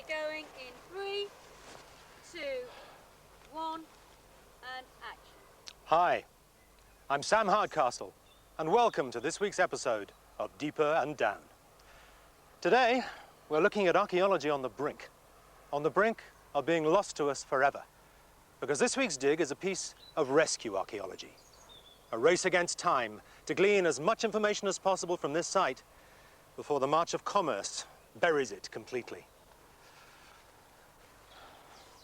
Okay, going in 3, 2, 1, and action. Hi, I'm Sam Hardcastle, and welcome to this week's episode of Deeper and Down. Today, we're looking at archaeology on the brink of being lost to us forever. Because this week's dig is a piece of rescue archaeology, a race against time to glean as much information as possible from this site before the march of commerce buries it completely.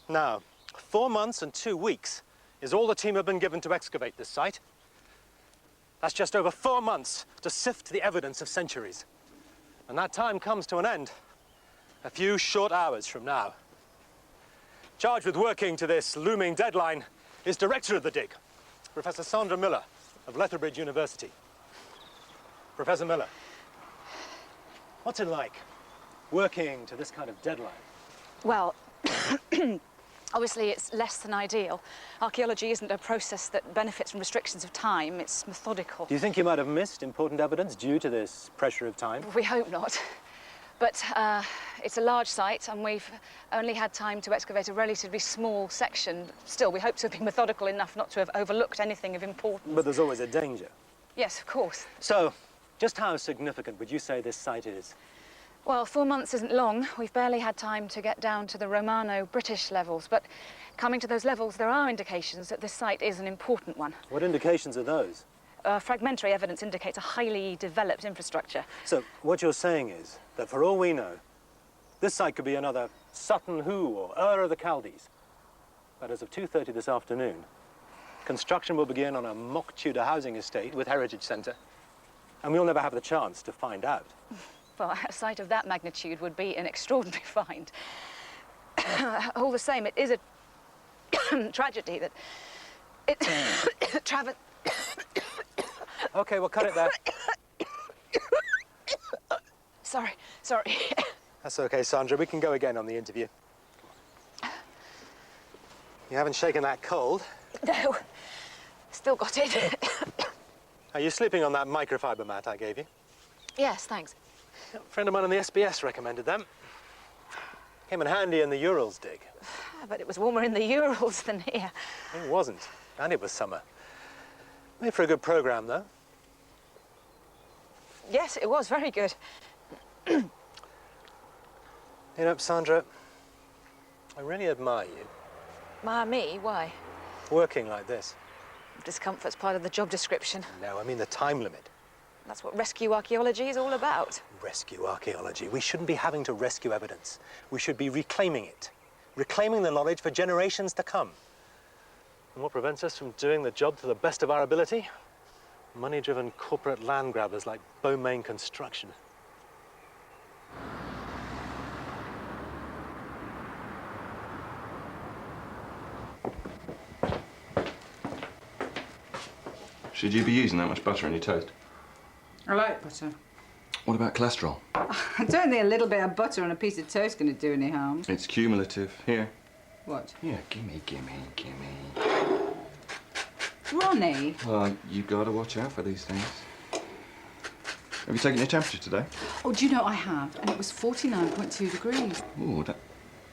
Now, 4 months and 2 weeks is all the team have been given to excavate this site. That's just over 4 months to sift the evidence of centuries. And that time comes to an end a few short hours from now. Charged with working to this looming deadline is Director of the dig, Professor Sandra Miller of Lethbridge University. Professor Miller, what's it like working to this kind of deadline? Well, obviously it's less than ideal. Archaeology isn't a process that benefits from restrictions of time, it's methodical. Do you think you might have missed important evidence due to this pressure of time? We hope not. But it's a large site and we've only had time to excavate a relatively small section. Still, we hope to have been methodical enough not to have overlooked anything of importance. But there's always a danger. Yes, of course. So, just how significant would you say this site is? Well, 4 months isn't long. We've barely had time to get down to the Romano-British levels, but coming to those levels, there are indications that this site is an important one. What indications are those? Fragmentary evidence indicates a highly developed infrastructure. So, what you're saying is that for all we know, this site could be another Sutton Hoo or Ur of the Chaldees. But as of 2:30 this afternoon, construction will begin on a mock Tudor housing estate with Heritage Centre, and we'll never have the chance to find out. Well, a site of that magnitude would be an extraordinary find. All the same, it is a tragedy that it Okay, we'll cut it there. Sorry. That's okay, Sandra. We can go again on the interview. You haven't shaken that cold. No, still got it. Are you sleeping on that microfiber mat I gave you? Yes, thanks. A friend of mine on the SBS recommended them. Came in handy in the Urals dig. But it was warmer in the Urals than here. It wasn't, and it was summer. Made for a good programme, though. Yes, it was very good. You know, Sandra, I really admire you. Admire me? Why? Working like this. Discomfort's part of the job description. No, I mean the time limit. That's what rescue archaeology is all about. Rescue archaeology. We shouldn't be having to rescue evidence. We should be reclaiming it. Reclaiming the knowledge for generations to come. And what prevents us from doing the job to the best of our ability? Money-driven corporate land grabbers like Beaumain Construction. Should you be using that much butter on your toast? I like butter. What about cholesterol? I don't think a little bit of butter on a piece of toast is going to do any harm. It's cumulative. Here. What? Yeah, gimme. Ronnie? Well, you gotta watch out for these things. Have you taken your temperature today? Oh, do you know I have? And it was 49.2 degrees. Ooh,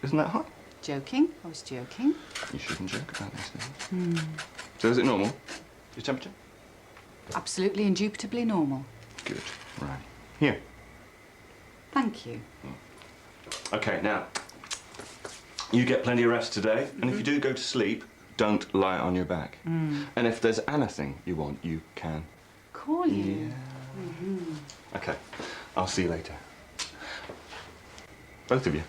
isn't that hot? Joking. I was joking. You shouldn't joke about these things. So is it normal, your temperature? Absolutely indubitably normal. Good. Right. Here. Thank you. Okay, now, you get plenty of rest today, and if you do go to sleep, don't lie on your back. And if there's anything you want, you can Call you? Yeah. Okay, I'll see you later. Both of you.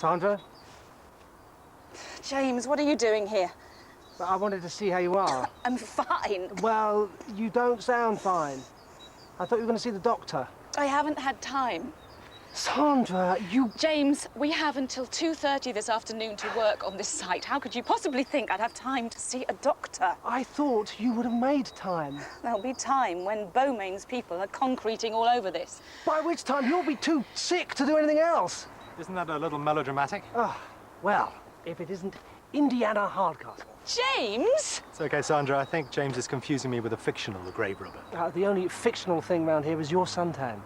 Sandra? James, what are you doing here? But I wanted to see how you are. I'm fine. Well, you don't sound fine. I thought you were going to see the doctor. I haven't had time. Sandra, you... James, we have until 2:30 this afternoon to work on this site. How could you possibly think I'd have time to see a doctor? I thought you would have made time. There'll be time when Beaumain's people are concreting all over this. By which time you'll be too sick to do anything else. Isn't that a little melodramatic? Ah, well, if it isn't Indiana Hardcastle. James! It's okay, Sandra. I think James is confusing me with a fictional grave robber. The only fictional thing round here is your suntan.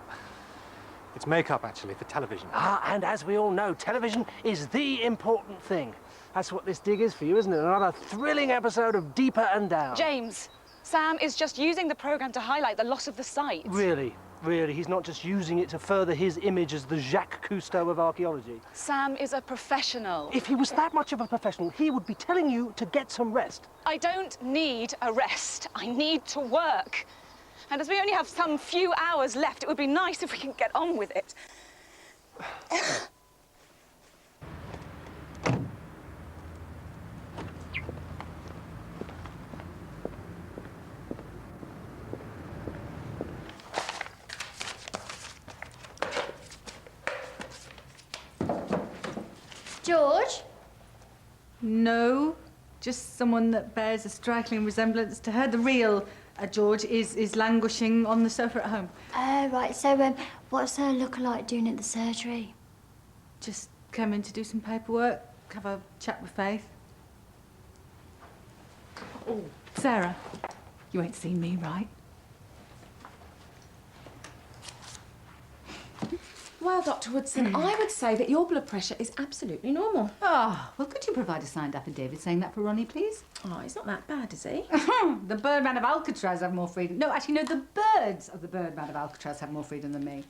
It's makeup, actually, for television. And as we all know, television is the important thing. That's what this dig is for you, isn't it? Another thrilling episode of Deeper and Down. James, Sam is just using the programme to highlight the loss of the site. Really? Really? He's not just using it to further his image as the Jacques Cousteau of archaeology? Sam is a professional. If he was that much of a professional, he would be telling you to get some rest. I don't need a rest. I need to work. And as we only have some few hours left, it would be nice if we can get on with it. George? No, just someone that bears a striking resemblance to her. The real George is languishing on the sofa at home. Oh, right. So, what's her look-alike doing at the surgery? Just came in to do some paperwork, have a chat with Faith. Oh, Sarah, you ain't seen me, right? Well, Dr. Woodson, I would say that your blood pressure is absolutely normal. Oh, well, could you provide a signed affidavit saying that for Ronnie, please? Oh, he's not that bad, is he? The Birdman of Alcatraz have more freedom. No, actually, no, the birds of the Birdman of Alcatraz have more freedom than me.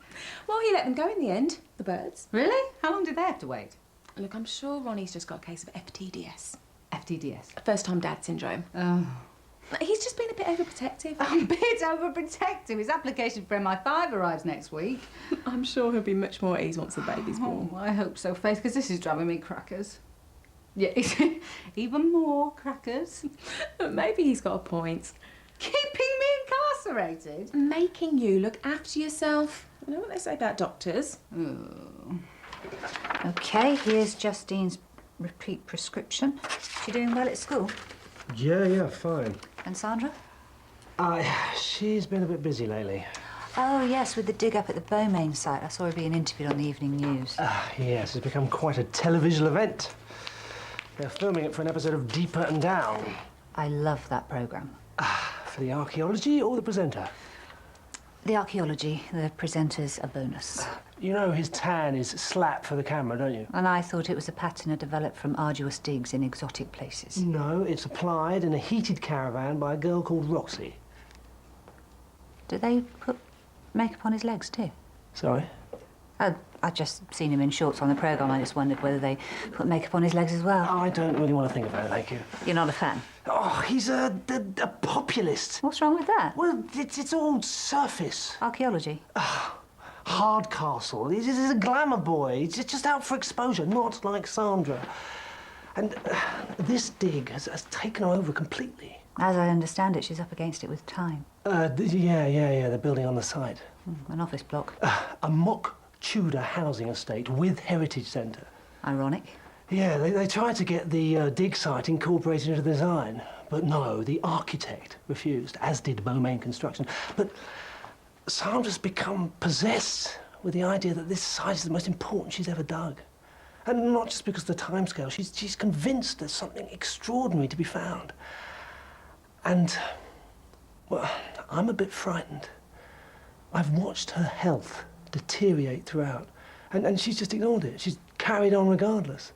Well, he let them go in the end, the birds. Really? How long did they have to wait? Look, I'm sure Ronnie's just got a case of FTDS. FTDS? First-time dad syndrome. Oh. He's just been a bit overprotective. A bit overprotective. His application for MI5 arrives next week. I'm sure he'll be much more at ease once the baby's born. Oh, I hope so, Faith, because this is driving me crackers. Yeah, even more crackers. Maybe he's got a point. Keeping me incarcerated? Making you look after yourself. You know what they say about doctors? Oh. OK, here's Justine's repeat prescription. She doing well at school? Yeah, fine. And Sandra? She's been a bit busy lately. Oh, yes, with the dig up at the Beaumain site. I saw her being interviewed on the evening news. Yes, it's become quite a televisual event. They're filming it for an episode of Deeper and Down. I love that programme. For the archaeology or the presenter? The archaeology, the presenter's a bonus. You know his tan is slap for the camera, don't you? And I thought it was a patina developed from arduous digs in exotic places. No, it's applied in a heated caravan by a girl called Roxy. Do they put makeup on his legs too? Sorry? I'd just seen him in shorts on the programme. I just wondered whether they put makeup on his legs as well. I don't really want to think about it, thank you. You're not a fan? Oh, he's a populist. What's wrong with that? Well, it's all surface. Archaeology? Hardcastle. He's a glamour boy. He's just out for exposure, not like Sandra. And this dig has taken her over completely. As I understand it, she's up against it with time. Yeah. They're building on the site. An office block. A mock Tudor housing estate with heritage centre. Ironic. Yeah, they tried to get the dig site incorporated into the design, but no, the architect refused, as did Beaumain Construction. But Sandra's become possessed with the idea that this site is the most important she's ever dug. And not just because of the timescale, she's convinced there's something extraordinary to be found. And, well, I'm a bit frightened. I've watched her health deteriorate throughout, and she's just ignored it. She's carried on regardless.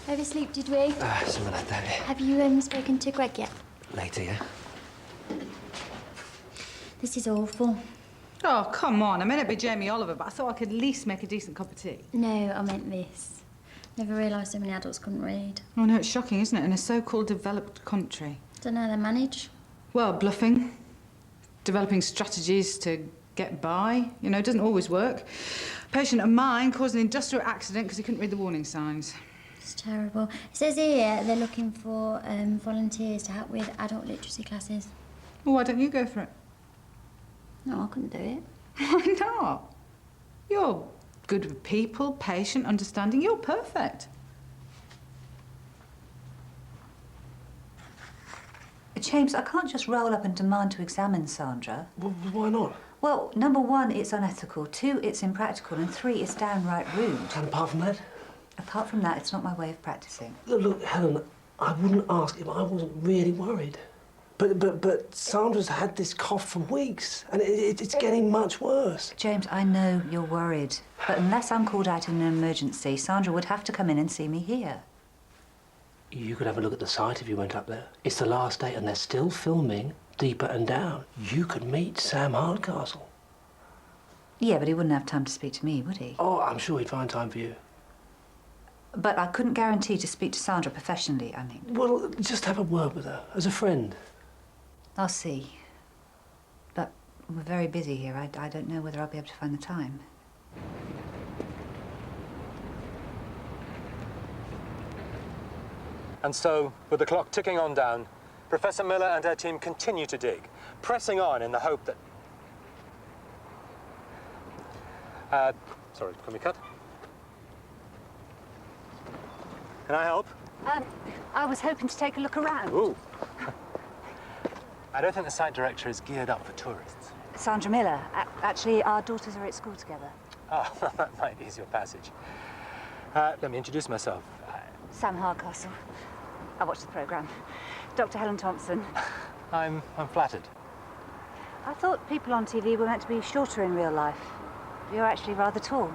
Oversleep, did we? Something like that. Have you spoken to Greg yet? Later, yeah? This is awful. Oh, come on. I meant it'd be Jamie Oliver, but I thought I could at least make a decent cup of tea. No, I meant this. Never realised so many adults couldn't read. Oh, no, it's shocking, isn't it? In a so-called developed country. Don't know how they manage. Well, bluffing, developing strategies to get by. You know, it doesn't always work. A patient of mine caused an industrial accident because he couldn't read the warning signs. It's terrible. It says here they're looking for volunteers to help with adult literacy classes. Well, why don't you go for it? No, I couldn't do it. Why not? You're good with people, patient, understanding. You're perfect. James, I can't just roll up and demand to examine Sandra. Well, why not? Well, number one, it's unethical. Two, it's impractical. And three, it's downright rude. And apart from that? Apart from that, it's not my way of practicing. Look, Helen, I wouldn't ask if I wasn't really worried. But Sandra's had this cough for weeks, and it's getting much worse. James, I know you're worried, but unless I'm called out in an emergency, Sandra would have to come in and see me here. You could have a look at the site if you went up there. It's the last day, and they're still filming Deeper and Down. You could meet Sam Hardcastle. Yeah, but he wouldn't have time to speak to me, would he? Oh, I'm sure he'd find time for you. But I couldn't guarantee to speak to Sandra professionally, I mean. Well, just have a word with her, as a friend. I'll see. But we're very busy here. I don't know whether I'll be able to find the time. And so, with the clock ticking on down, Professor Miller and her team continue to dig, pressing on in the hope that... sorry, can we cut? Can I help? I was hoping to take a look around. Ooh. I don't think the site director is geared up for tourists. Sandra Miller. Actually, our daughters are at school together. Oh, that might ease your passage. Let me introduce myself. Sam Hardcastle. I watched the programme. Dr. Helen Thompson. I'm flattered. I thought people on TV were meant to be shorter in real life. You're actually rather tall.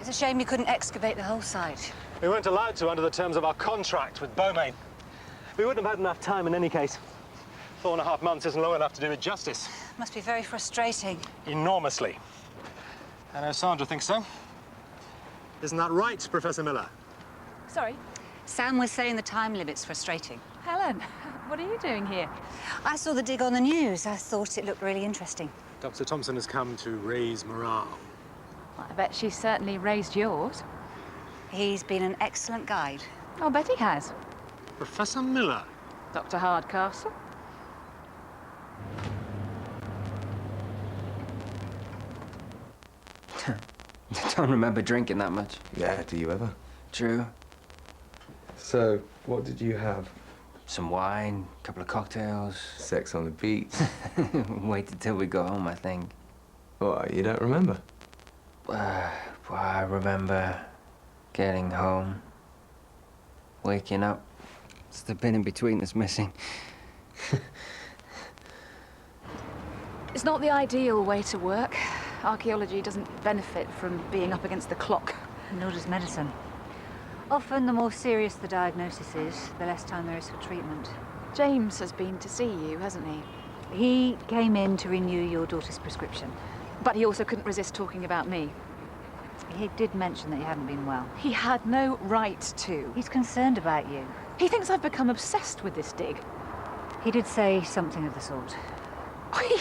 It's a shame you couldn't excavate the whole site. We weren't allowed to under the terms of our contract with Beaumain. We wouldn't have had enough time in any case. 4.5 months isn't long enough to do it justice. Must be very frustrating. Enormously. I know Sandra thinks so. Isn't that right, Professor Miller? Sorry? Sam was saying the time limit's frustrating. Helen, what are you doing here? I saw the dig on the news. I thought it looked really interesting. Dr. Thompson has come to raise morale. Well, I bet she's certainly raised yours. He's been an excellent guide. I'll bet he has. Professor Miller? Dr. Hardcastle? I don't remember drinking that much. Yeah, do you ever? True. So, what did you have? Some wine, a couple of cocktails. Sex on the beach? Waited till we got home, I think. What, you don't remember? I remember getting home, waking up. It's the bit in between that's missing. It's not the ideal way to work. Archaeology doesn't benefit from being up against the clock. Nor does medicine. Often, the more serious the diagnosis is, the less time there is for treatment. James has been to see you, hasn't he? He came in to renew your daughter's prescription. But he also couldn't resist talking about me. He did mention that you hadn't been well. He had no right to. He's concerned about you. He thinks I've become obsessed with this dig. He did say something of the sort.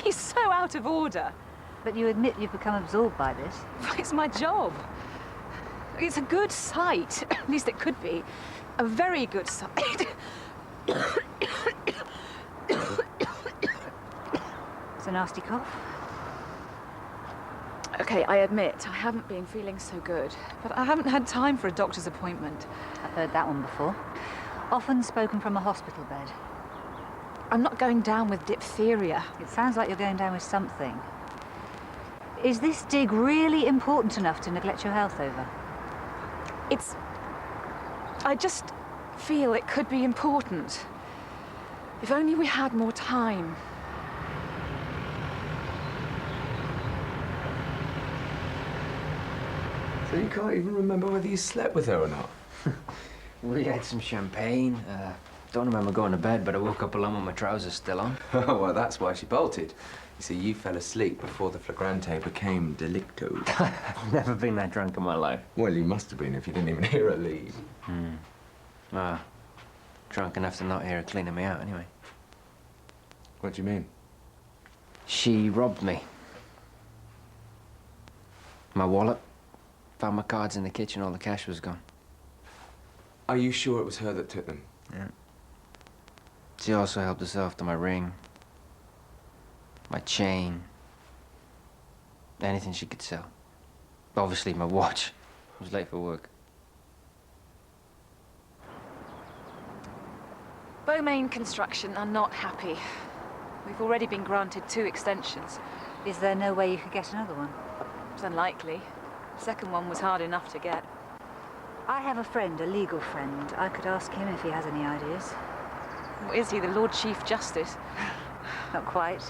He's so out of order. But you admit you've become absorbed by this. It's my job. It's a good site. At least it could be. A very good site. It's a nasty cough. Okay, I admit, I haven't been feeling so good. But I haven't had time for a doctor's appointment. I've heard that one before. Often spoken from a hospital bed. I'm not going down with diphtheria. It sounds like you're going down with something. Is this dig really important enough to neglect your health over? I just feel it could be important. If only we had more time. So you can't even remember whether you slept with her or not? We had some champagne. Don't remember going to bed, but I woke up alone with my trousers still on. Oh, well, that's why she bolted. You see, you fell asleep before the flagrante became delicto. I've never been that drunk in my life. Well, you must have been if you didn't even hear her leave. Drunk enough to not hear her cleaning me out, anyway. What do you mean? She robbed me. My wallet. Found my cards in the kitchen, all the cash was gone. Are you sure it was her that took them? Yeah. She also helped us after my ring, my chain, anything she could sell. Obviously, my watch. I was late for work. Beaumain Construction are not happy. We've already been granted 2 extensions. Is there no way you could get another one? It's unlikely. The second one was hard enough to get. I have a friend, a legal friend. I could ask him if he has any ideas. Or is he the Lord Chief Justice? Not quite.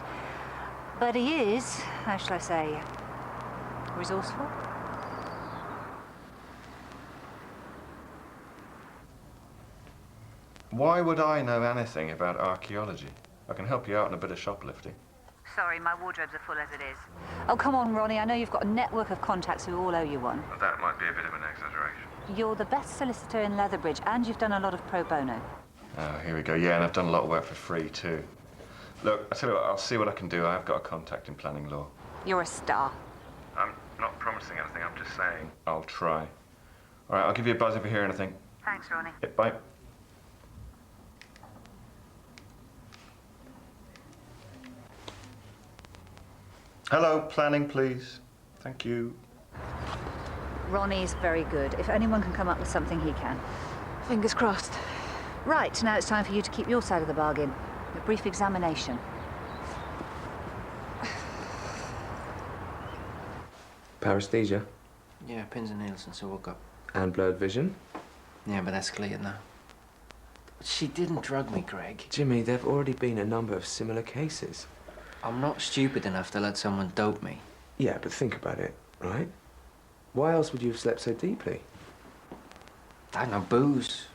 But he is, how shall I say, resourceful. Why would I know anything about archaeology? I can help you out in a bit of shoplifting. Sorry, my wardrobes are full as it is. Oh, come on, Ronnie. I know you've got a network of contacts who all owe you one. That might be a bit of an exaggeration. You're the best solicitor in Leatherbridge, and you've done a lot of pro bono. Oh, here we go. Yeah, and I've done a lot of work for free, too. Look, I tell you what, I'll see what I can do. I've got a contact in planning law. You're a star. I'm not promising anything. I'm just saying I'll try. All right, I'll give you a buzz if you hear anything. Thanks, Ronnie. Yeah, bye. Hello, planning, please. Thank you. Ronnie's very good. If anyone can come up with something, he can. Fingers crossed. Right, now it's time for you to keep your side of the bargain. A brief examination. Paresthesia? Yeah, pins and needles and so woke up. And blurred vision? Yeah, but that's clear now. But she didn't drug me, Greg. Jimmy, there've already been a number of similar cases. I'm not stupid enough to let someone dope me. Yeah, but think about it, right? Why else would you have slept so deeply? I had no booze.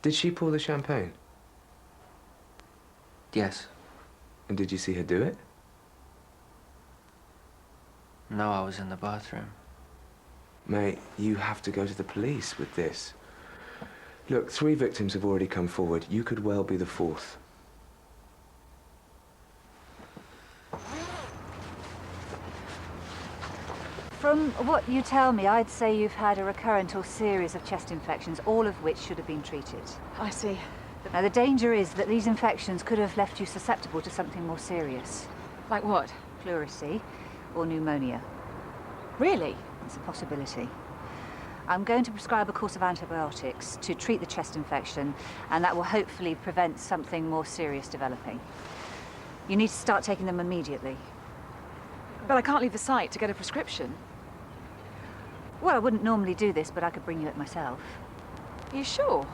Did she pour the champagne? Yes. And did you see her do it? No, I was in the bathroom. Mate, you have to go to the police with this. Look, 3 victims have already come forward. You could well be the 4th. From what you tell me, I'd say you've had a recurrent or series of chest infections, all of which should have been treated. I see. Now, the danger is that these infections could have left you susceptible to something more serious. Like what? Pleurisy or pneumonia. Really? It's a possibility. I'm going to prescribe a course of antibiotics to treat the chest infection, and that will hopefully prevent something more serious developing. You need to start taking them immediately. But I can't leave the site to get a prescription. Well, I wouldn't normally do this, but I could bring you it myself. Are you sure?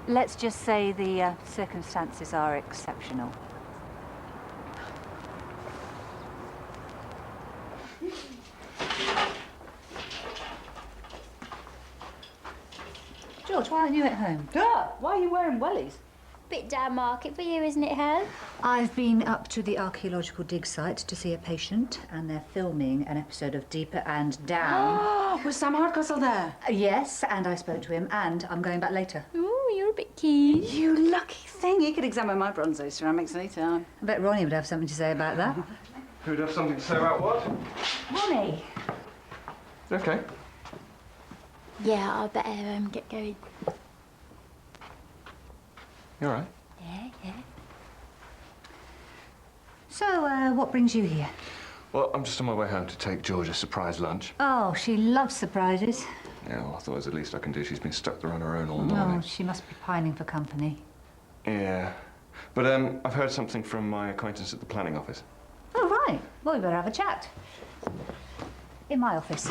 Let's just say the circumstances are exceptional. George, why aren't you at home? Why are you wearing wellies? Bit down market for you, isn't it, Helen? I've been up to the archaeological dig site to see a patient, and they're filming an episode of Deeper and Down. Oh, was Sam Hardcastle there? Yes, and I spoke to him, and I'm going back later. Ooh, you're a bit keen. You lucky thing. You could examine my bronzo ceramics anytime. I bet Ronnie would have something to say about that. Who'd have something to say about what? Ronnie! Okay. Yeah, I better get going. You all right? Yeah. So, what brings you here? Well, I'm just on my way home to take George a surprise lunch. Oh, she loves surprises. Yeah, well, I thought it was the least I can do. She's been stuck there on her own all Oh, morning. she must be pining for company. Yeah. But, I've heard something from my acquaintance at the planning office. Oh, right. Well, we better have a chat. In my office.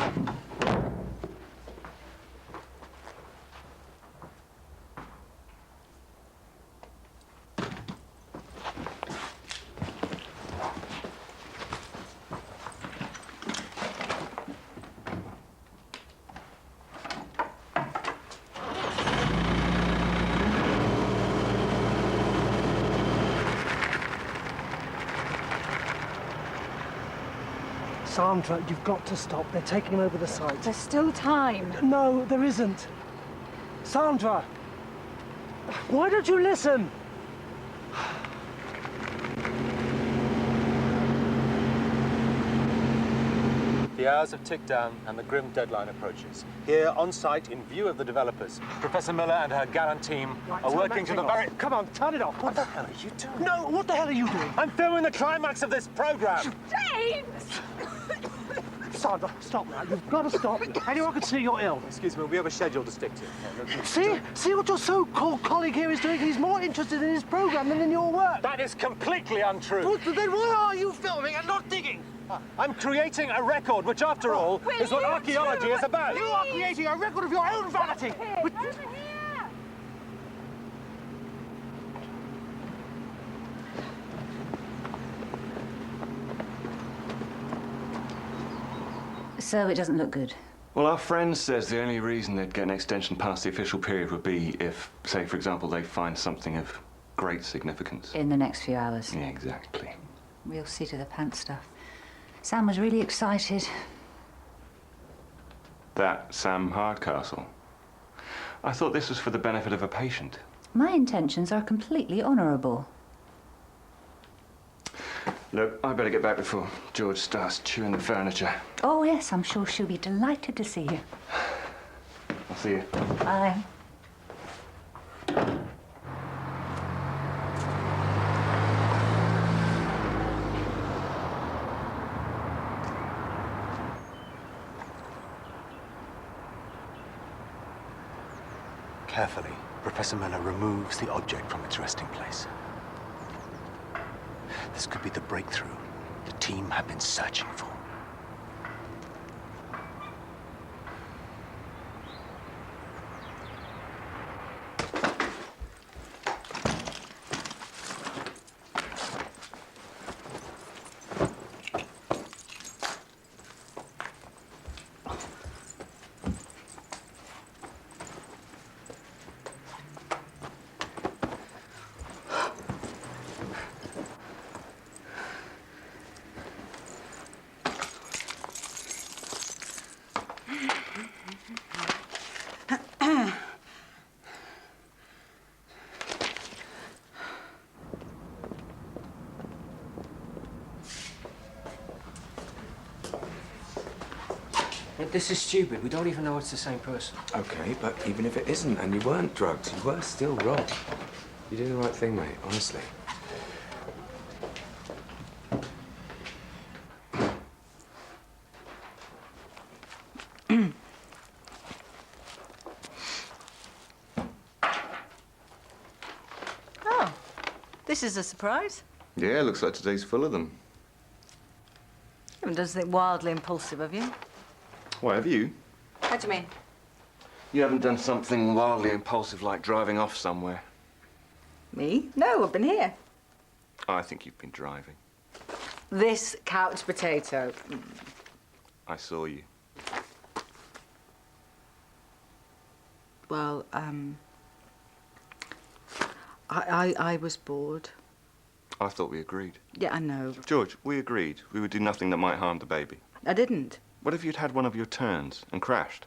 Sandra, you've got to stop. They're taking over the site. There's still time. No, there isn't. Sandra! Why don't you listen? The hours have ticked down and the grim deadline approaches. Here, on site, in view of the developers, Professor Miller and her gallant team are working to the very... Come on, turn it off. What the hell are you doing? No, what the hell are you doing? I'm filming the climax of this program. James! Sandra, stop now. You've got to stop. Anyone can see you're ill. Excuse me, we have a schedule to stick to. See what your so-called colleague here is doing? He's more interested in his program than in your work. That is completely untrue. Well, then why are you filming and not digging? I'm creating a record, which, after all, is what archaeology is about. You are creating a record of your own vanity. Over here! So it doesn't look good. Well, our friend says the only reason they'd get an extension past the official period would be if, say, for example, they find something of great significance. In the next few hours. Yeah, exactly. Real seat of the pants stuff. Sam was really excited. That Sam Hardcastle. I thought this was for the benefit of a patient. My intentions are completely honourable. Look, I better get back before George starts chewing the furniture. Oh, yes, I'm sure she'll be delighted to see you. I'll see you. Bye. Carefully, Professor Miller removes the object from its resting place. This could be the breakthrough the team have been searching for. This is stupid. We don't even know it's the same person. Okay, but even if it isn't, and you weren't drugged, you were still wrong. You did the right thing, mate, honestly. Oh, this is a surprise. Yeah, looks like today's full of them. It doesn't think wildly impulsive of you. Why, have you? What do you mean? You haven't done something wildly impulsive like driving off somewhere. Me? No, I've been here. I think you've been driving. This couch potato. I saw you. Well, I was bored. I thought we agreed. Yeah, I know. George, we agreed we would do nothing that might harm the baby. I didn't. What if you'd had one of your turns and crashed?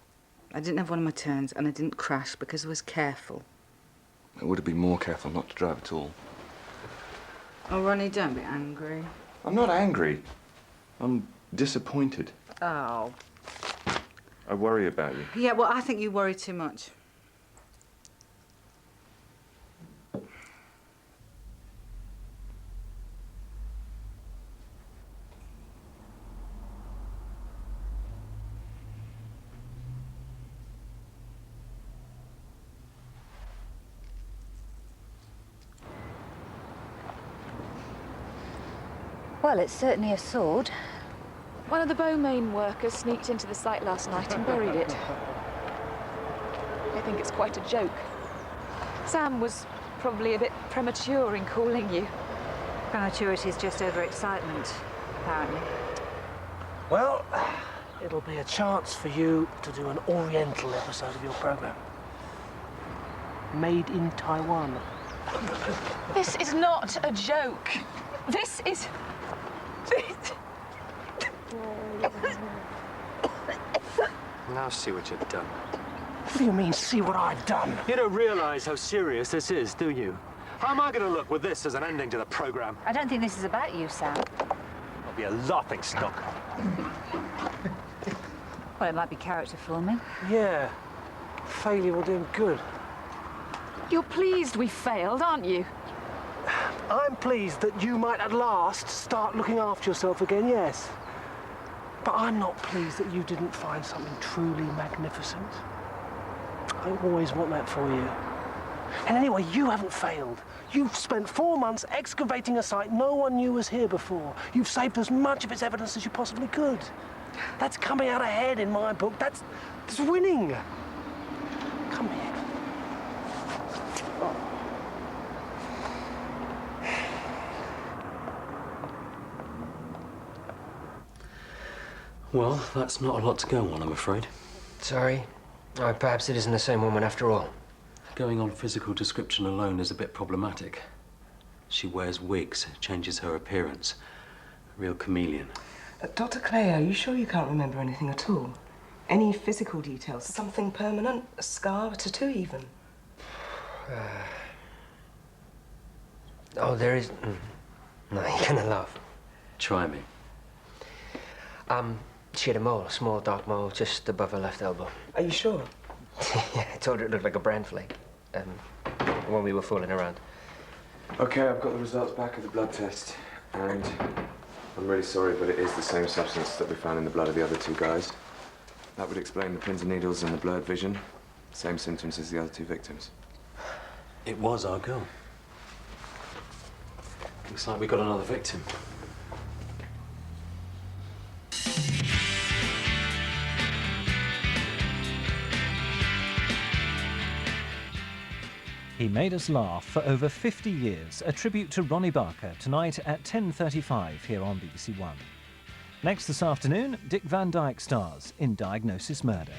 I didn't have one of my turns, and I didn't crash because I was careful. I would have been more careful not to drive at all. Oh, Ronnie, don't be angry. I'm not angry. I'm disappointed. Oh. I worry about you. Yeah, well, I think you worry too much. Well, it's certainly a sword. One of the Beaumain workers sneaked into the site last night and buried it. I think it's quite a joke. Sam was probably a bit premature in calling you. Prematurity is just overexcitement, apparently. Well, it'll be a chance for you to do an Oriental episode of your program. Made in Taiwan. This is not a joke. This is... Now see what you've done. What do you mean, see what I've done? You don't realise how serious this is, do you? How am I going to look with this as an ending to the programme? I don't think this is about you, Sam. I'll be a laughing stock. Well, it might be character forming. Yeah. Failure will do him good. You're pleased we failed, aren't you? I'm pleased that you might at last start looking after yourself again, yes. But I'm not pleased that you didn't find something truly magnificent. I always want that for you. And anyway, you haven't failed. You've spent 4 months excavating a site no one knew was here before. You've saved as much of its evidence as you possibly could. That's coming out ahead in my book. That's winning. Come here. Well, that's not a lot to go on, I'm afraid. Sorry. Perhaps it isn't the same woman after all. Going on physical description alone is a bit problematic. She wears wigs, changes her appearance. A real chameleon. Dr. Clay, are you sure you can't remember anything at all? Any physical details? Something permanent? A scar? A tattoo, even? Oh, there is... No, you're gonna laugh. Try me. She had a mole, a small dark mole, just above her left elbow. Are you sure? Yeah, I told her it looked like a bran flake. When we were fooling around. Okay, I've got the results back of the blood test. And I'm really sorry, but it is the same substance that we found in the blood of the other two guys. That would explain the pins and needles and the blurred vision. Same symptoms as the other two victims. It was our girl. Looks like we got another victim. He Made Us Laugh for over 50 years, a tribute to Ronnie Barker, tonight at 10:35 here on BBC1. Next this afternoon, Dick Van Dyke stars in Diagnosis Murder.